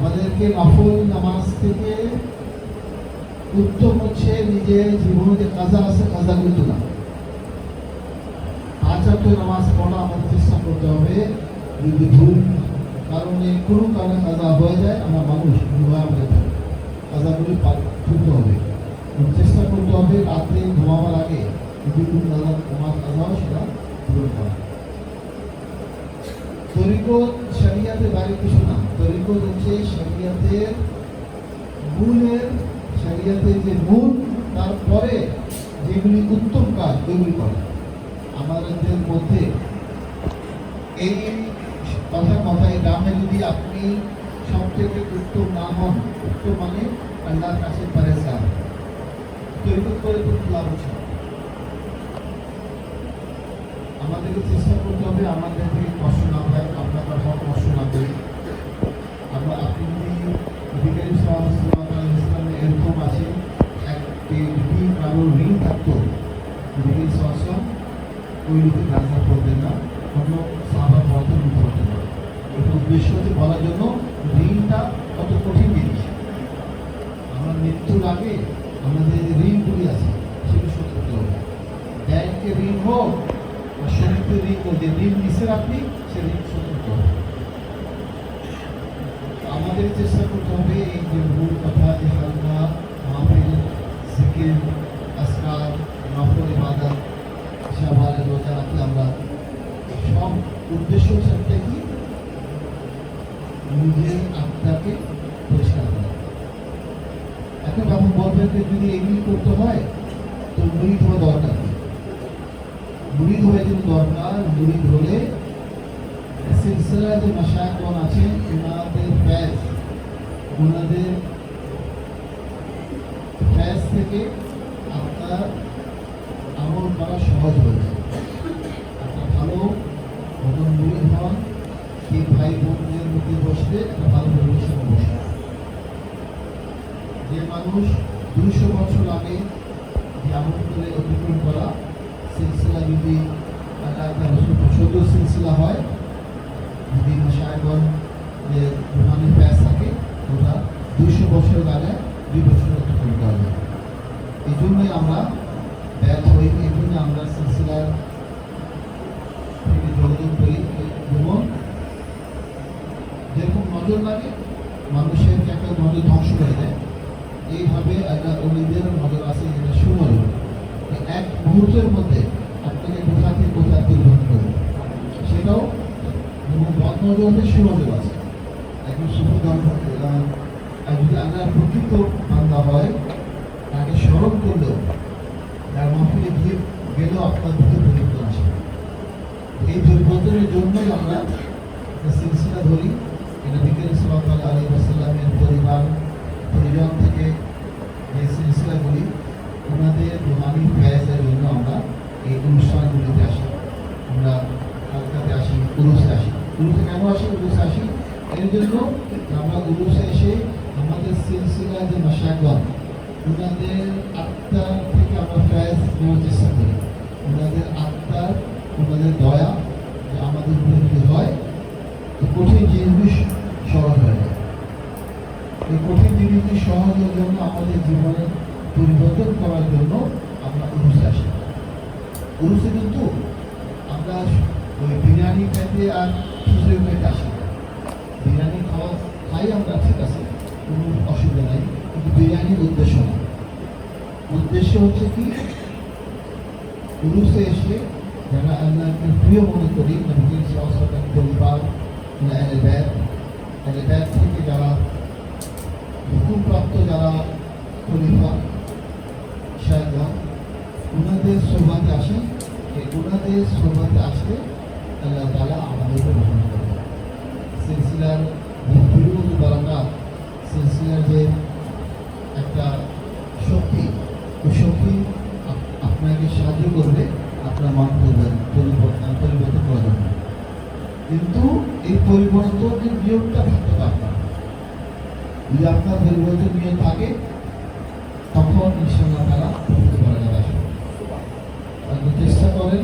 আমাদেরকে নফল নামাজ থেকে উত্তম হচ্ছে নিজের জীবনে যে কাজা আছে কাজাগুলি তোলা। 5 ওয়াক্ত নামাজ পড়া আমাদের চেষ্টা করতে হবে। যদি ভুল কারণে কোনো কারণে কাজা হয়ে যায়, আমরা মানুষ আমাদের কাজাগুলি তুলতে হবে। চেষ্টা করতে হবে রাত্রে ঘুমাবার আগে যদি কোনো নামাজ কাজা হয় সেটা পূরণ করা। তরিকত শরিয়াতের বাইরে কিছু না। তরিকত হচ্ছে শরিয়াতের মূলের, শরিয়াতের যে মূল, তারপরে যেগুলি উত্তম কাজ ওইগুলি করা। আমাদের মধ্যে এই কথায় গ্রামে যদি আপনি সব থেকে উত্তম না হন, উত্তম মানে আল্লাহর কাছে পরেজগার, তরিকত করে তো লাভ হচ্ছে। আমাদেরকে চেষ্টা করতে হবে আমাদের থেকে কষ্ট না হয়, আপনার হক কষ্ট না করি। আমরা আপনি যদি ইসলামে এরকম আছে একটি কারোর ঋণ থাকতো, ওই রূপে রাজা করবেন না, কোনো সাহাবা বলতে নিতে পারতেন না। এটা উদ্দেশ্য হচ্ছে বলার জন্য ঋণটা কত কঠিন জিনিস। আমার মৃত্যুর আগে আমাদের যে ঋণগুলি আছে সেগুলো শোধ করতে হবে। ব্যাংকের ঋণ হোক, শরীরের ঋণ হোক, যে ঋণ নিছেন আপনি সে ঋণ শোধ করতে হবে। আমাদের চেষ্টা করতে হবে এই যে মূল কথা, যে হালকা মাহফিল, জিকির, আসকার, নফল ইবাদত, শাবালে রোজা রাখি, আমরা সব উদ্দেশ্য হচ্ছে কি নিজের আত্মাকে পরিষ্কার করা। এখন আপনি বলবেন যে যদি এগুলি করতে হয় তো মুরিদ হওয়া দরকার। মুরিদ হয়ে যদি দরকার, মুরিদ হলে সিলসিলা যে মাশায়েখগণ আছেন ওনাদের ফ্যাজ থেকে আপনার আমল করা সহজ হয়ে যায়। একটা ভালো নতুন মুরিদ হন, এই ভাই বোনদের মধ্যে বসলে একটা ভালো পরিবেশনে বসে। যে মানুষ 200 বছর আগে যে আমল করে অতিক্রম করা সিলসিলা যদি ছোট সিলসিলা হয়, যদি মাশায়েখগণ যে রুহানি ফ্যাজ থাকে, ওটা 200 বছর আগে 2 বছর অতিক্রম করা যায়। এই জন্যই আমরা ব্যাচ হই, এই জন্য আমরা সিলসিলার থেকে যোগাযোগ করি। যেমন যেরকম নজর লাগে মানুষের একটা নজর ধ্বংস করে দেয়, এইভাবে একটা অলিদের নজর আছে, যেটা সুমল এক মুহূর্তের মধ্যে আপনাকে কোথা থেকে কোথায় পরিবর্তন করবে। সেটাও বদ নজরে সুনজর আছে। একজন সুফিগণ যদি আল্লাহর প্রকৃত বান্দা হয়, তাকে স্মরণ করলেও, তার মাহফিলে গিয়ে গেলেও আপনার ভিতরে পরিবর্তন আসে। এই পরিবর্তনের জন্যই আমরা সিলসিলা ধরি। এটা নবী সাল্লাল্লাহু আলাইহি ওয়াসাল্লামের পরিজন থেকে যে সিলসিলাগুলি, ওনাদের রুহানি ফ্যাজের জন্য আমরা এই অনুষ্ঠানগুলিতে আসি। আমরা হালকাতে আসি, উরুসে আসি। উরুসে কেন আসি? উরুসে আসি এর জন্য আমরা উরুসে এসে আমাদের সিলসিলা যে মাশায়েখগণ, ওনাদের আত্মার থেকে আমরা ফ্যাজ নেওয়ার চেষ্টা করি। ওনাদের আত্মার, ওনাদের দয়া যে আমাদের উপরে যদি হয়, এই কঠিন জিনিসগুলি সহজ হয়ে যায়। এই কঠিন জিনিসগুলি সহজের জন্য, আমাদের জীবনে পরিবর্তন করার জন্য আমরা উরুসে আসি। উরুসে কিন্তু আমরা ওই বিরিয়ানি খেতে আর খিচুড়ি খেতে আসি। বিরিয়ানি খাই আমরা, ঠিক আছে, কোনো অসুবিধা নাই, কিন্তু বিরিয়ানির উদ্দেশ্য না। উদ্দেশ্য হচ্ছে কি, উরুসে এসে যারা আল্লাহকে প্রিয় মনে করি, নবী সাল্লাল্লাহু আলাইহি ওয়াসাল্লাম পরিবার, আহলে বাইত থেকে যারা হুকুমপ্রাপ্ত, যারা খলিফা শাহজাহান, ওনাদের সোহবাতে আসেন। ওনাদের সোহবাতে আসলে আল্লাহ তাআলা আমাদেরকে রহমত করেন। সিলসিলার বারাকাত, সিলসিলার যে একটা শক্তি, ওই শক্তি আপনাকে সাহায্য করবে আপনার মন পরিবর্তন করার জন্য। কিন্তু এই পরিবর্তনের নিয়মটা থাকতে পারবে। যদি আপনার পরিবর্তন নিয়ম থাকে, তখন ইনশাআল্লাহ তাআলা করতে পারা যাবে। আপনি চেষ্টা করেন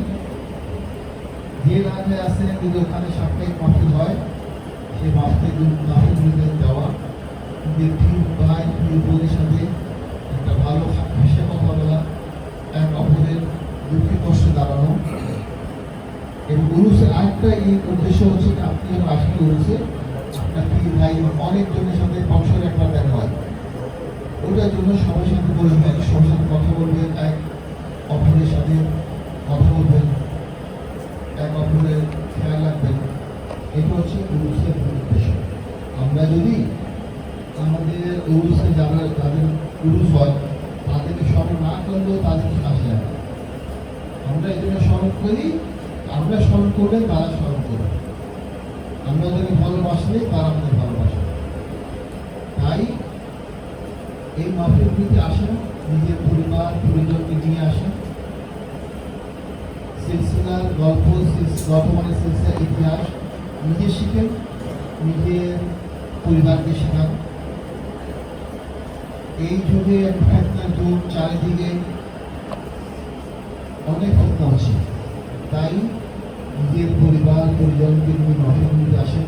যে এলাকায় আসেন, যদি ওখানে সাপ্তাহিক মাহফিল হয়, সেই মাহফিলগুলিতে যাওয়া। নিজের প্রিয় ভাই প্রিয় বোনের সাথে একটা ভালো ভাষা কথা বলা, এক অপরের দুঃখে কষ্টে দাঁড়ানো। এবং উরুসের আরেকটা এই উদ্দেশ্য হচ্ছে যে আপনি যখন আসলে উরুসে আপনার প্রিয় ভাই অনেকজনের সাথে বছরে একবার দেখা হয়, ওটার জন্য সবার সাথে বলবেন, সবার সাথে কথা বলবেন, এক অপরের সাথে কথা বলবেন, এক অপরের খেয়াল রাখবেন। এটা হচ্ছে উরুসের উদ্দেশ্য। আমরা যদি আমাদের উরুসে যারা যাদের উরুস হয় তাদেরকে স্মরণ না করলেও তাদের আসে যায় না। আমরা এই জন্য স্মরণ করি, আমরা স্মরণ করলে তারা স্মরণ করবে, আমরা ওদেরকে ভালোবাসলে তারা আমাদের ভালোবাসে। তাই এই মাহফিলগুলিতে আসেন, নিজের পরিবার পরিজনকে নিয়ে আসেন, সিলসিলার গল্প মানে সিলসিলার ইতিহাস নিজে শিখেন, নিজের পরিবারকে শেখান। এই যুগে ফেতনার যুগ, চারিদিকে অনেক ফেতনা হচ্ছে, তাই নিজের পরিবার পরিজনকে নিয়ে মাহফিলগুলিতে আসেন,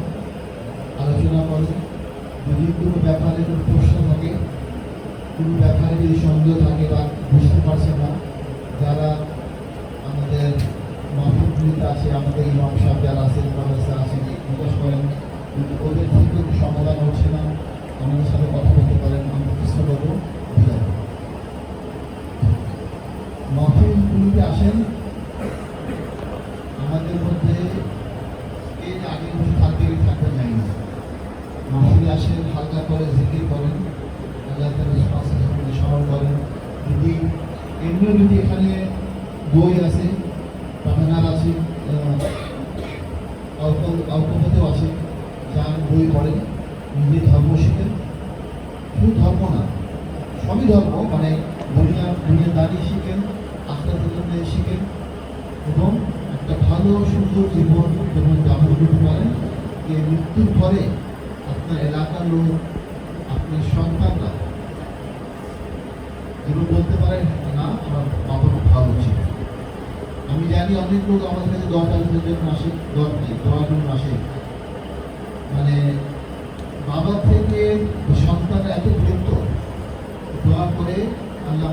আলোচনা করেন। যদি কোনো ব্যাপারে কোনো প্রশ্ন থাকে, কোনো ব্যাপারে যদি সন্দেহ থাকে বা বুঝতে পারছেন না, যারা আমাদের মাহফিলগুলিতে আছে, আমাদের ইমাম সাহেব যারা আছে, মাদ্রাসা আছে, জিজ্ঞাসা করেন। যদি ওদের থেকে কোনো সমাধান হচ্ছে না, আমাদের সাথে কথা বলতে পারেন, আমরা চেষ্টা করবো বোঝাবো। মাহফিলগুলিতে আসেন, আমাদের মধ্যে কে আগে বসে থাকবে থাকতে যায় না। মাহফিলে আসেন, হালকা করে জিকির করেন, আল্লাহ তাআলার সম্পর্কে স্মরণ করেন। যদি এমনিও যদি এখানে বই আছে, পাঠানার আছে, অল্পতেও আছে, যার বই পড়েন, নিজের ধর্ম শিখেন। শুধু ধর্ম না, সবই ধর্ম, মানে দুনিয়াদারি শিখেন, আখেরাত শিখেন, এবং একটা ভালো সুন্দর জীবন যেমন যাপন করতে পারেন। যে মৃত্যুর পরে আপনার এলাকার লোক, আপনার সন্তানরা যেমন বলতে পারেন, না আমার বাবা খুব ভালো ছিল। আমি জানি অনেক লোক আমাদের কাছে দোয়ার জন্য আসে, দোয়ার জন্য আসে, মানে বাবা থেকে সন্তানরা এত বৃত্ত দোয়া করে আল্লাহ